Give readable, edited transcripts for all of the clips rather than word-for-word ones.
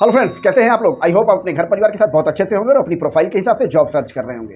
Hello friends, कैसे हैं आप लोग। आई होप आप अपने घर परिवार के साथ बहुत अच्छे से होंगे और अपनी प्रोफाइल के हिसाब से जॉब सर्च कर रहे होंगे।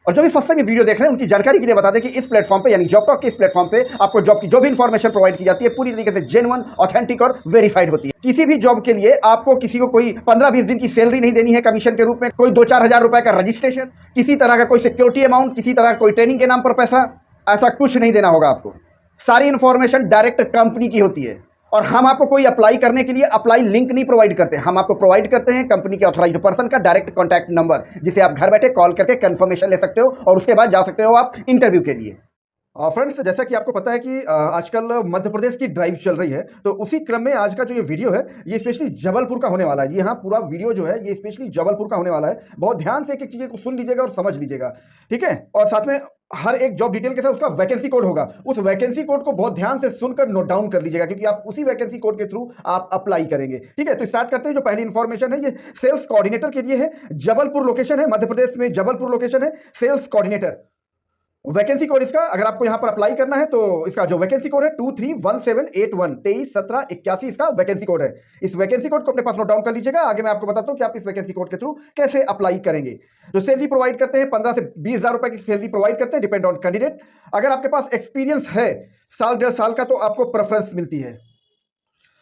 और जो भी फर्स्ट टाइम ये वीडियो देख रहे हैं उनकी जानकारी के लिए बता दें कि इस प्लेटफॉर्म पे यानी जॉबटॉक के इस प्लेटफॉर्म पे आपको जॉब की जो भी इन्फॉर्मेशन प्रोवाइड की जाती है पूरी तरीके से जेन्युइन, ऑथेंटिक और वेरीफाइड होती है। किसी भी जॉब के लिए आपको किसी को कोई 15-20 दिन की सैलरी नहीं देनी है कमीशन के रूप में, कोई 2-4 हज़ार रुपए का रजिस्ट्रेशन, किसी तरह का कोई सिक्योरिटी अमाउंट, किसी तरह का कोई ट्रेनिंग के नाम पर पैसा, ऐसा कुछ नहीं देना होगा आपको। सारी इन्फॉर्मेशन डायरेक्ट कंपनी की होती है और हम आपको कोई अप्लाई करने के लिए अप्लाई लिंक नहीं प्रोवाइड करते। हम आपको प्रोवाइड करते हैं कंपनी के ऑथराइज्ड पर्सन का डायरेक्ट कॉन्टैक्ट नंबर, जिसे आप घर बैठे कॉल करके कंफर्मेशन ले सकते हो और उसके बाद जा सकते हो आप इंटरव्यू के लिए। फ्रेंड्स, जैसा कि आपको पता है कि आजकल मध्य प्रदेश की ड्राइव चल रही है, तो उसी क्रम में आज का जो ये वीडियो है ये स्पेशली जबलपुर का होने वाला है। जी हाँ, पूरा वीडियो जो है ये स्पेशली जबलपुर का होने वाला है। बहुत ध्यान से एक एक चीज़ को सुन लीजिएगा और समझ लीजिएगा, ठीक है। और साथ में हर एक जॉब डिटेल के साथ उसका वैकेंसी कोड होगा। उस वैकेंसी कोड को बहुत ध्यान से सुनकर नोट डाउन कर लीजिएगा, क्योंकि आप उसी वैकेंसी कोड के थ्रू आप अप्लाई करेंगे, ठीक है। तो स्टार्ट करते हैं। जो पहली इंफॉर्मेशन है ये सेल्स कोऑर्डिनेटर के लिए है। जबलपुर लोकेशन है, मध्य प्रदेश में जबलपुर लोकेशन है। सेल्स कोऑर्डिनेटर वैकेंसी कोड इसका, अगर आपको यहां पर अप्लाई करना है तो इसका जो वैकेंसी कोड है 231781 231781 इसका वैकेंसी कोड है। इस वैकेंसी कोड को अपने पास नोट डाउन कर लीजिएगा। आगे मैं आपको बताता हूं कि आप इस वैकेंसी कोड के थ्रू कैसे अप्लाई करेंगे। तो सैलरी प्रोवाइड करते हैं 15 से 20 हज़ार रुपए की सैलरी प्रोवाइड करते हैं, डिपेंड ऑन कैंडिडेट। अगर आपके पास एक्सपीरियंस है साल 1.5 साल का तो आपको प्रेफरेंस मिलती है।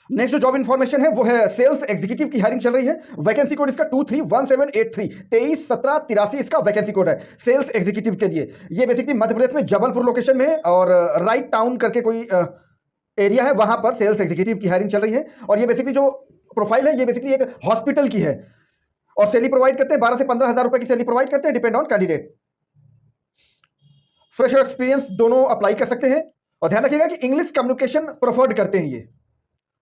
नेक्स्ट जो जॉब इन्फॉर्मेशन है वो है सेल्स एग्जीक्यूटिव की हायरिंग चल रही है। वैकेंसी कोड इसका 231783 231783 इसका वैकेंसी कोड है सेल्स एग्जीक्यूटिव के लिए। ये बेसिकली मध्य प्रदेश में जबलपुर लोकेशन में और राइट टाउन करके कोई एरिया है, वहां पर सेल्स एग्जीक्यूटिव की हायरिंग चल रही है। और ये बेसिकली जो प्रोफाइल है ये बेसिकली एक हॉस्पिटल की है और सैलरी प्रोवाइड करते हैं 12 से 15 हज़ार रुपए की सैलरी प्रोवाइड करते हैं, डिपेंड ऑन कैंडिडेट। फ्रेश और एक्सपीरियंस दोनों अप्लाई कर सकते हैं और ध्यान रखिएगा कि इंग्लिश कम्युनिकेशन प्रेफर्ड करते हैं ये।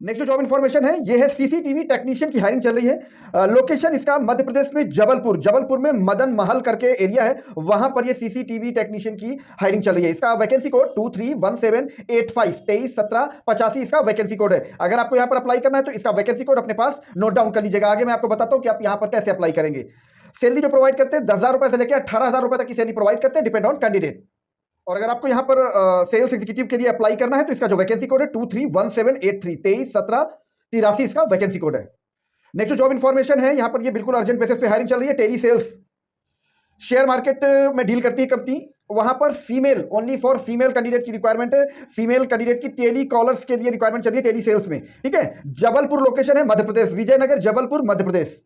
नेक्स्ट जो जॉब इन्फॉर्मेशन है ये है सीसीटीवी टेक्नीशियन की हायरिंग चल रही है। लोकेशन इसका मध्य प्रदेश में जबलपुर, जबलपुर में मदन महल करके एरिया है, वहां पर ये सीसीटीवी टेक्नीशियन की हायरिंग चल रही है। इसका वैकेंसी कोड 231785 231785 इसका वैकेंसी कोड है। अगर आपको यहां पर अप्लाई करना है तो इसका वैकेंसी कोड अपने पास नोट डाउन कर लीजिएगा। आगे मैं आपको बताता हूं कि आप यहां पर कैसे अप्लाई करेंगे। सैलरी जो प्रोवाइड करते हैं 10,000 रुपए से लेकर 18,000 रुपए तक की सैलरी प्रोवाइड करते हैं, डिपेंड ऑन कैंडिडेट। और अगर आपको यहां पर सेल्स एग्जीक्यूटिव के लिए अप्लाई करना है तो इसका जो वैकेंसी कोड है 231783 231783 इसका वैकेंसी कोड है। नेक्स्ट जो जॉब इन्फॉर्मेशन है यहां पर ये बिल्कुल अर्जेंट बेसिस पे हायरिंग चल रही है। टेली सेल्स, शेयर मार्केट में डील करती है कंपनी, वहां पर female, only for female candidate की रिक्वायरमेंट है। फीमेल कैंडिडेट की टेली कॉलर्स के लिए रिक्वायरमेंट चल रही है टेली सेल्स में, ठीक है। जबलपुर लोकेशन है मध्य प्रदेश, विजयनगर जबलपुर मध्य प्रदेश।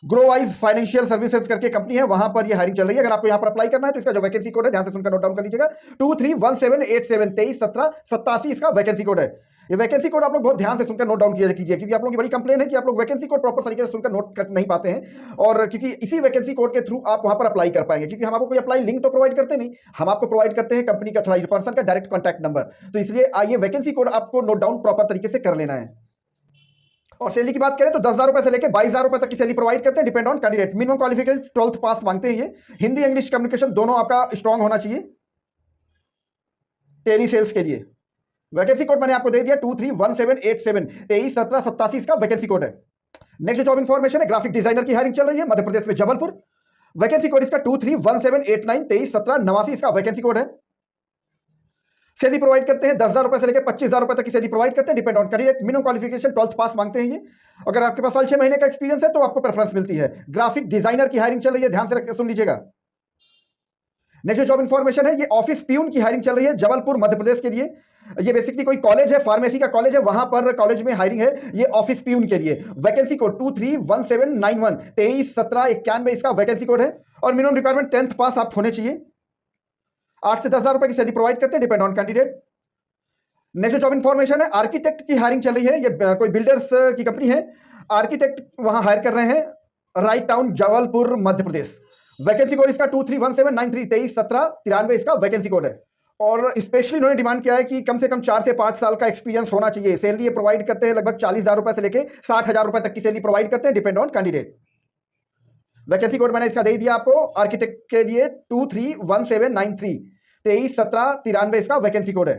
ग्रोवाइज फाइनेंशियल सर्विसेज करके कंपनी है, वहां पर ये हायरिंग चल रही है। अगर आपको यहां पर अप्लाई करना है तो इसका जो वैकेंसी कोड है ध्यान से सुनकर नोट डाउन कर लीजिएगा 231787 231787 इसका वैकेंसी कोड है। ये वैकेंसी कोड आप लोग बहुत ध्यान से सुनकर नोट डाउन कीजिए, क्योंकि आप लोगों की बड़ी कंप्लेन है कि आप लोग वैकेंसी कोड प्रॉपर तरीके से सुनकर नोट कर नहीं पाते हैं। और क्योंकि इसी वैकेंसी कोड के थ्रू आप वहां पर अप्लाई कर पाएंगे, क्योंकि हम आपको कोई अप्लाई लिंक तो प्रोवाइड करते नहीं, हम आपको प्रोवाइड करते हैं कंपनी के ऑथराइज्ड पर्सन का डायरेक्ट कॉन्टैक्ट नंबर। तो इसलिए ये वैकेंसी कोड आपको नोट डाउन प्रॉपर तरीके से कर लेना है। और सैलरी की बात करें तो 10,000 रुपए से लेकर 22,000 रुपए तक की सैलरी प्रोवाइड करते हैं, depend on candidate. Minimum qualification 12th पास मांगते हैं ये। हिंदी इंग्लिश कम्युनिकेशन दोनों आपका स्ट्रांग होना चाहिए टेली सेल्स के लिए। वैकेंसी कोड मैंने आपको दे दिया 231787 231787 इसका वैकेंसी कोड है। नेक्स्ट जॉब इन्फॉर्मेशन है ग्राफिक डिजाइनर की हायरिंग चल रही है मध्य प्रदेश में जबलपुर। वैकेंसी कोड इसका 231789 231789 इसका वैकेंसी कोड है। सैलरी प्रोवाइड करते हैं 10,000 रुपए से लेकर 25,000 रुपए तक की सैलरी प्रोवाइड करते हैं, depend on candidate. Minimum qualification 12th पास मांगते हैं ये। अगर आपके पास साल 6 महीने का एक्सपीरियंस है तो आपको प्रेफरेंस मिलती है। ग्राफिक डिजाइनर की हायरिंग चल रही है, ध्यान से सुन लीजिएगा। नेक्स्ट जॉब इन्फॉर्मेशन है ये ऑफिस प्यून की हायरिंग चल रही है जबलपुर मध्य प्रदेश के लिए। ये बेसिकली कोई कॉलेज है, फार्मेसी का कॉलेज है, वहां पर कॉलेज में हायरिंग है ये ऑफिस प्यून के लिए। वैकेंसी कोड 231791 231791 इसका वैकेंसी कोड है। और मिनिमम रिक्वायरमेंट 10th पास आप होने चाहिए। 8 से 10,000 रुपए की सैलरी प्रोवाइड करते हैं, depend on candidate. Next job information है आर्किटेक्ट की हायरिंग चल रही है। ये कोई बिल्डर्स की कंपनी है, आर्किटेक्ट वहां हायर कर रहे हैं right town Jabalpur Madhya Pradesh. Vacancy code इसका 231793 231793 इसका वैकेंसी कोड है। और स्पेशली इन्होंने डिमांड किया है कि कम से कम 4 से 5 साल का एक्सपीरियंस होना चाहिए। सैलरी ये प्रोवाइड करते हैं लगभग 40,000 रुपए से लेकर 60,000 रुपए तक की सैलरी प्रोवाइड करते हैं, depend on candidate. Vacancy code मैंने इसका दे दिया आपको आर्किटेक्ट के लिए 231793 231793 इसका वैकेंसी कोड है।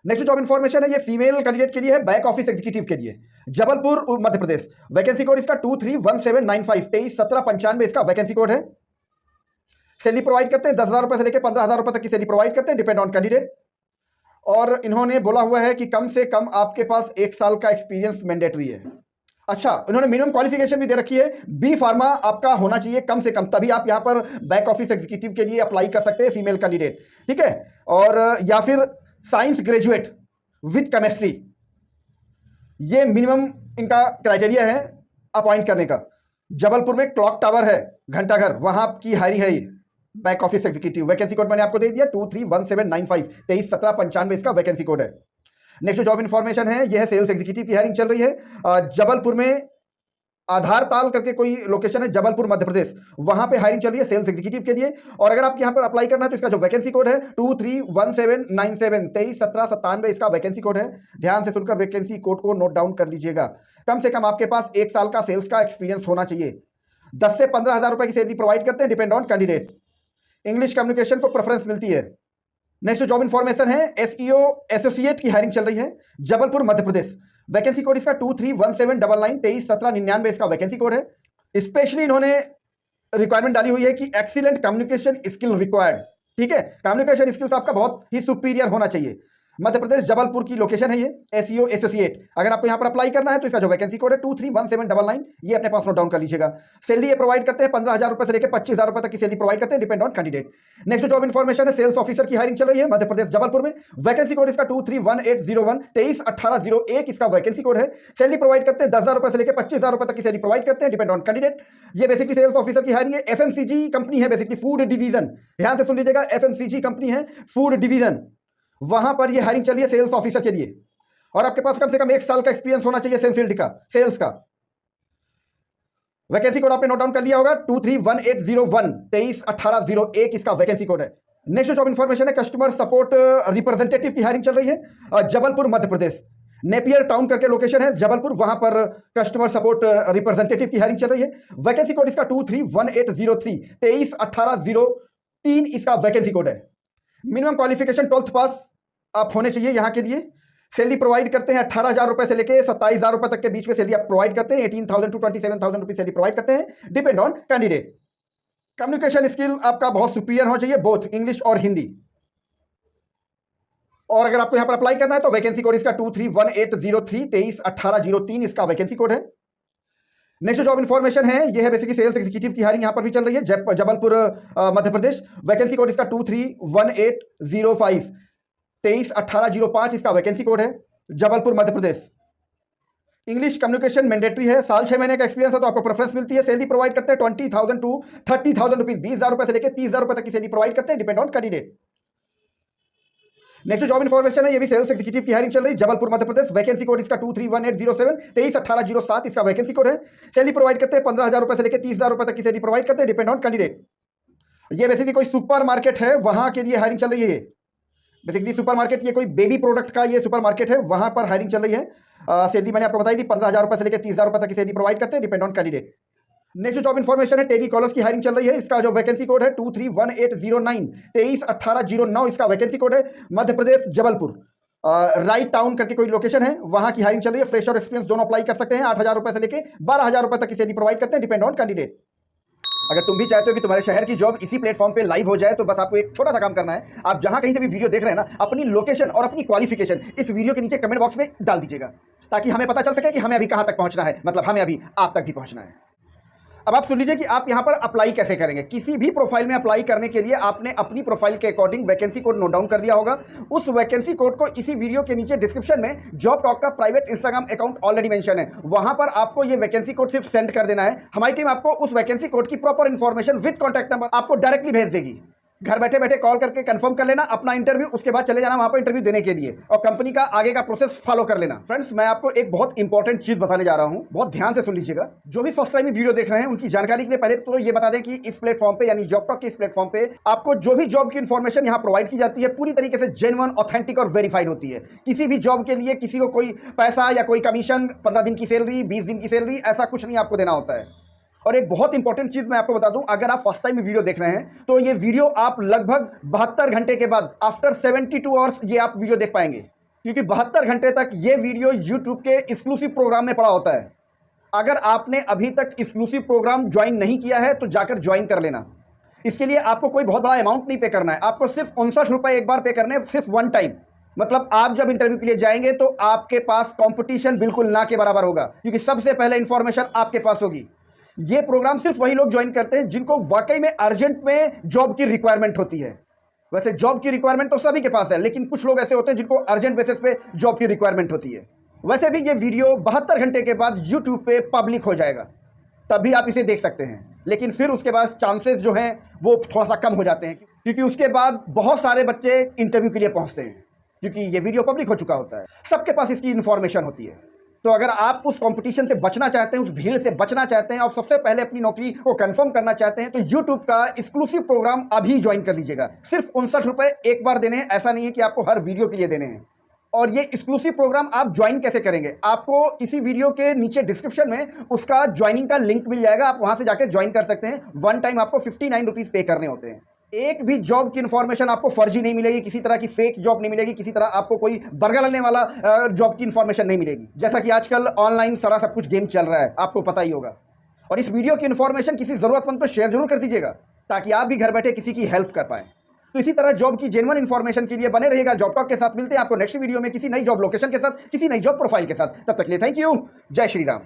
नेक्स्ट जॉब इन्फॉर्मेशन है ये फीमेल कैंडिडेट के लिए है, बैक ऑफिस एग्जीक्यूटिव के लिए, जबलपुर मध्य प्रदेश। वैकेंसी कोड इसका 231795 231795 इसका वैकेंसी कोड है। सैलरी प्रोवाइड करते हैं 10,000 रुपए से लेकर 15,000 रुपए तक की सैलरी प्रोवाइड करते हैं, डिपेंड ऑन कैंडिडेट। और इन्होंने बोला हुआ है कि कम से कम आपके पास 1 साल का एक्सपीरियंस मैंडेटरी है। अच्छा, उन्होंने मिनिमम क्वालिफिकेशन भी दे रखी है, बी फार्मा आपका होना चाहिए कम से कम, तभी आप यहां पर बैक ऑफिस एग्जीक्यूटिव के लिए अप्लाई कर सकते हैं, फीमेल कैंडिडेट, ठीक है। और या फिर साइंस ग्रेजुएट विथ केमिस्ट्री, ये मिनिमम इनका क्राइटेरिया है अपॉइंट करने का। जबलपुर में क्लॉक टावर है, घंटाघर, वहां की हायरिंग है ये back office executive. Vacancy code मैंने आपको दे दिया 231795, 231795 इसका वैकेंसी कोड है। नेक्स्ट जॉब इन्फॉर्मेशन है, यह है सेल्स एग्जीक्यूटिव की हायरिंग चल रही है जबलपुर में। आधार ताल करके कोई लोकेशन है, जबलपुर मध्य प्रदेश, वहां पे हायरिंग चल रही है सेल्स एग्जीक्यूटिव के लिए। और अगर आप यहां पर अप्लाई करना है तो इसका जो वैकेंसी कोड है 231797, 231797 इसका वैकेंसी कोड है। ध्यान से सुनकर वैकेंसी कोड को नोट डाउन कर लीजिएगा। कम से कम आपके पास 1 साल का सेल्स का एक्सपीरियंस होना चाहिए। 10 से 15 हजार रुपए की सैलरी प्रोवाइड करते हैं, depend on candidate. English communication को प्रेफरेंस मिलती है। नेक्स्ट जॉब इन्फॉर्मेशन है, एसईओ एसोसिएट की हायरिंग चल रही है जबलपुर मध्य प्रदेश। वैकेंसी कोड इसका 231799, 231799 इसका वैकेंसी कोड है। स्पेशली इन्होंने रिक्वायरमेंट डाली हुई है कि एक्सीलेंट कम्युनिकेशन स्किल रिक्वायर्ड, ठीक है। कम्युनिकेशन स्किल्स आपका बहुत ही सुपीरियर होना चाहिए। मध्य प्रदेश जबलपुर की लोकेशन है ये, एसईओ एसोसिएट। अगर आपको यहाँ पर अप्लाई करना है तो इसका जो वैकेंसी कोड है 231799, ये अपने पास नोट डाउन कर लीजिएगा। सैलरी ये प्रोवाइड करते हैं 15,000 रुपए से लेकर 25,000 रुपए तक की सैलरी प्रोवाइड करते हैं, depend on candidate. Next job information है, सेल्स ऑफिसर की हायरिंग चल रही है मध्य प्रदेश जबलपुर में। वैकेंसी कोड इसका 231801, 231801 इसका वैकेंसी कोड है। सैलरी प्रोवाइड करते हैं 10,000 रुपए से लेकर 25,000 रुपए तक की सैलरी प्रोवाइड करते हैं, डिपेंड ऑन कैंडिडेट। ये बेसिकली सेल्स ऑफिसर की हायरिंग है। एफएमसीजी कंपनी है, बेसिकली फूड डिवीजन, ध्यान से सुन लीजिएगा, एफएमसीजी कंपनी है, फूड डिवीजन, वहां पर ये हायरिंग चली है सेल्स ऑफिसर के लिए। और आपके पास कम से कम 1 साल का एक्सपीरियंस होना चाहिए सेम फील्ड का, सेल्स का। वैकेंसी कोड आपने नोट डाउन कर लिया होगा 231801, 231801 इसका वैकेंसी कोड है। नेक्स्ट जॉब इन्फॉर्मेशन है, कस्टमर सपोर्ट रिप्रेजेंटेटिव की हायरिंग चल रही है जबलपुर मध्य प्रदेश। नेपियर टाउन करके लोकेशन है जबलपुर, वहां पर कस्टमर सपोर्ट रिप्रेजेंटेटिव की हायरिंग चल रही है। वैकेंसी कोड इसका 231803, 231803 इसका वैकेंसी कोड है। मिनिमम क्वालिफिकेशन 12th पास आप होने चाहिए यहाँ के लिए। सैलरी प्रोवाइड करते हैं 18,000 रुपए से लेकर 27,000 रुपए तक के बीच में सैलरी आप प्रोवाइड करते हैं। 18,000 टू 27,000 रुपीज सैलरी प्रोवाइड करते हैं, depend on candidate. Communication skill आपका बहुत सुपीरियर होना चाहिए, बोथ इंग्लिश और हिंदी। और अगर आपको यहां पर अप्लाई करना है तो वैकेंसी कोड इसका 231803, 231803 इसका वैकेंसी कोड है। नेक्स्ट जॉब इन्फॉर्मेशन है, यह है बेसिकली सेल्स एग्जीक्यूटिव की हायरिंग यहां पर भी चल रही है जबलपुर मध्य प्रदेश। वैकेंसी कोड इसका 231805, 231805 इसका वैकेंसी कोड है Jabalpur Madhya Pradesh. English communication mandatory है, साल 6 महीने का एक्सपीरियंस है तो आपको प्रेफरेंस मिलती है। सैलरी प्रोवाइड करते हैं 20,000 टू 30,000 रुपीज, 20,000 रुपए से लेकर 30,000 रुपए तक की सैलरी प्रोवाइड करते हैं, depend on candidate. Next job information है, ये भी सेल्स एग्जीक्यूटिव की हायरिंग चल रही है जबलपुर मध्य प्रदेश। वैकेंसी कोड इसका 231807, 231807 इसका वैकेंसी कोड है। सैलरी प्रोवाइड करते हैं 15,000 रुपए से लेकर 30,000 रुपए तक की सैलरी प्रोवाइड करते हैं, डिपेंड ऑन कैंडिडेट। ये बेसिकली कोई सुपर मार्केट है, वहां के लिए हायरिंग चल रही है। बेसिकली सुपर मार्केट, ये कोई बेबी प्रोडक्ट का ये सुपर मार्केट है, वहां पर हायरिंग चल रही है। सैलरी मैंने आपको बताई थी 15,000 रुपए से लेकर 30,000 रुपए तक की सैलरी प्रोवाइड करते हैं, depend on candidate. Next job information है, टेली कॉलर्स की हायरिंग चल रही है। इसका जो वैकेंसी कोड है 231809, 231809 इसका वैकेंसी कोड है मध्य प्रदेश जबलपुर। राइट टाउन करके कोई लोकेशन है, वहां की हायरिंग चल रही है। फ्रेश और एक्सपीरियंस दोनों अप्लाई कर सकते हैं। 8,000 रुपए से लेकर 12,000 रुपए तक की सैलरी प्रोवाइड करते हैं, डिपेंड ऑन कैंडिडेट। अगर तुम भी चाहते हो कि तुम्हारे शहर की जॉब इसी प्लेटफॉर्म पे लाइव हो जाए तो बस आपको एक छोटा सा काम करना है। आप जहां कहीं से भी वीडियो देख रहे हैं ना, अपनी लोकेशन और अपनी क्वालिफिकेशन इस वीडियो के नीचे कमेंट बॉक्स में डाल दीजिएगा, ताकि हमें पता चल सके कि हमें अभी कहां तक पहुंचना है, मतलब हमें अभी आप तक भी पहुंचना है। अब आप सुन लीजिए कि आप यहां पर अप्लाई कैसे करेंगे। किसी भी प्रोफाइल में अप्लाई करने के लिए आपने अपनी प्रोफाइल के according vacancy code note down कर लिया होगा। उस वैकेंसी कोड को इसी वीडियो के नीचे डिस्क्रिप्शन में जॉब टॉक का private Instagram account already mention है, वहां पर आपको ये वैकेंसी कोड सिर्फ सेंड कर देना है। हमारी टीम आपको उस वैकेंसी कोड की proper information with contact number आपको डायरेक्टली भेज देगी। घर बैठे बैठे कॉल करके कंफर्म कर लेना अपना इंटरव्यू, उसके बाद चले जाना वहां पर इंटरव्यू देने के लिए और कंपनी का आगे का प्रोसेस फॉलो कर लेना। फ्रेंड्स, मैं आपको एक बहुत इंपॉर्टेंट चीज बताने जा रहा हूं, बहुत ध्यान से सुन लीजिएगा। जो भी फर्स्ट टाइम वीडियो देख रहे हैं उनकी जानकारी के लिए पहले तो ये बता दें कि इस प्लेटफॉर्म पे यानी जॉब टॉक के इस प्लेटफॉर्म पे आपको जो भी जॉब की इंफॉर्मेशन यहां प्रोवाइड की जाती है पूरी तरीके से जेन्युइन, ऑथेंटिक और वेरीफाइड होती है। किसी भी जॉब के लिए किसी को कोई पैसा या कोई कमीशन, 15 दिन की सैलरी, 20 दिन की सैलरी, ऐसा कुछ नहीं आपको देना होता है। और एक बहुत इंपॉर्टेंट चीज मैं आपको बता दूं, अगर आप फर्स्ट टाइम वीडियो देख रहे हैं तो ये वीडियो आप लगभग 72 घंटे के बाद, आफ्टर 72 आवर्स ये आप वीडियो देख पाएंगे, क्योंकि 72 घंटे तक ये वीडियो यूट्यूब के एक्सक्लूसिव प्रोग्राम में पड़ा होता है। अगर आपने अभी तक एक्सक्लूसिव प्रोग्राम ज्वाइन नहीं किया है तो जाकर ज्वाइन कर लेना। इसके लिए आपको कोई बहुत बड़ा अमाउंट नहीं पे करना है, आपको सिर्फ 59 रुपए एक बार पे करने, सिर्फ वन टाइम। मतलब आप जब इंटरव्यू के लिए जाएंगे तो आपके पास कंपटीशन बिल्कुल ना के बराबर होगा, क्योंकि सबसे पहले इंफॉर्मेशन आपके पास होगी। ये प्रोग्राम सिर्फ वही लोग ज्वाइन करते हैं जिनको वाकई में अर्जेंट में जॉब की रिक्वायरमेंट होती है। वैसे जॉब की रिक्वायरमेंट तो सभी के पास है, लेकिन कुछ लोग ऐसे होते हैं जिनको अर्जेंट बेसिस पे जॉब की रिक्वायरमेंट होती है। वैसे भी ये वीडियो 72 घंटे के बाद यूट्यूब पे पब्लिक हो जाएगा, तभी आप इसे देख सकते हैं। लेकिन फिर उसके बाद चांसेस जो हैं वो थोड़ा सा कम हो जाते हैं, क्योंकि उसके बाद बहुत सारे बच्चे इंटरव्यू के लिए पहुंचते हैं, क्योंकि ये वीडियो पब्लिक हो चुका होता है, सबके पास इसकी इन्फॉर्मेशन होती है। तो अगर आप उस कंपटीशन से बचना चाहते हैं, उस भीड़ से बचना चाहते हैं और सबसे पहले अपनी नौकरी को कंफर्म करना चाहते हैं, तो यूट्यूब का एक्सक्लूसिव प्रोग्राम अभी ज्वाइन कर लीजिएगा। सिर्फ 59 रुपये एक बार देने हैं, ऐसा नहीं है कि आपको हर वीडियो के लिए देने हैं। और ये एक्सक्लूसिव प्रोग्राम आप ज्वाइन कैसे करेंगे, आपको इसी वीडियो के नीचे डिस्क्रिप्शन में उसका ज्वाइनिंग का लिंक मिल जाएगा, आप वहां से जाकर ज्वाइन कर सकते हैं। वन टाइम आपको 59 रुपीज़ पे करने होते हैं। एक भी जॉब की इन्फॉर्मेशन आपको फर्जी नहीं मिलेगी, किसी तरह की फेक जॉब नहीं मिलेगी, किसी तरह आपको कोई बरगा लगने वाला जॉब की इन्फॉर्मेशन नहीं मिलेगी। जैसा कि आजकल ऑनलाइन सारा सब कुछ गेम चल रहा है, आपको पता ही होगा। और इस वीडियो की इन्फॉर्मेशन किसी ज़रूरतमंद को शेयर जरूर कर दीजिएगा, ताकि आप भी घर बैठे किसी की हेल्प कर पाएं। तो इसी तरह जॉब की जेन्युइन इन्फॉर्मेशन के लिए बने रहिएगा जॉब टॉक के साथ। मिलते हैं आपको नेक्स्ट वीडियो में किसी नई जॉब लोकेशन के साथ, किसी नई जॉब प्रोफाइल के साथ। तब तक के लिए थैंक यू। जय श्री राम।